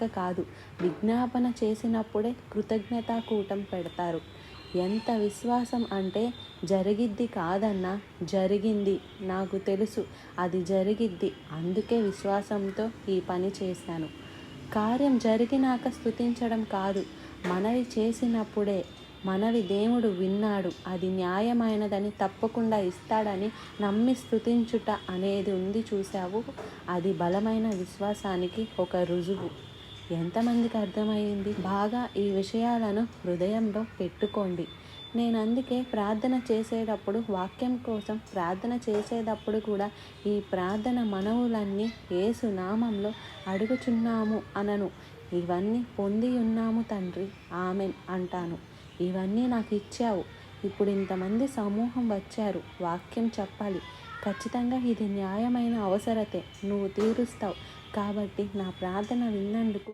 చేశాక కాదు, విజ్ఞాపన చేసినప్పుడే కృతజ్ఞతా కూటం పెడతారు. ఎంత విశ్వాసం అంటే, జరిగిద్ది కాదన్నా, జరిగింది, నాకు తెలుసు అది జరిగిద్ది, అందుకే విశ్వాసంతో ఈ పని చేశాను. కార్యం జరిగినాక స్తుతించడం కాదు, మనవి చేసినప్పుడే. మనవి దేవుడు విన్నాడు, అది న్యాయమైనదని, తప్పకుండా ఇస్తాడని నమ్మి స్తుతించుట అనేది ఉంది చూశావు, అది బలమైన విశ్వాసానికి ఒక రుజువు. ఎంతమందికి అర్థమయ్యింది? బాగా ఈ విషయాలను హృదయంలో పెట్టుకోండి. నేను అందుకే ప్రార్థన చేసేటప్పుడు, వాక్యం కోసం ప్రార్థన చేసేటప్పుడు కూడా ఈ ప్రార్థన మనవులన్నీ యేసు నామంలో అడుగుచున్నాము అనను. ఇవన్నీ పొంది ఉన్నాము తండ్రి, ఆమెన్ అంటాను. ఇవన్నీ నాకు ఇచ్చావు. ఇప్పుడు ఇంతమంది సమూహం వచ్చారు, వాక్యం చెప్పాలి. ఖచ్చితంగా ఇది న్యాయమైన అవసరతే, నువ్వు తీరుస్తావు. కాబట్టి నా ప్రార్థన విన్నందుకు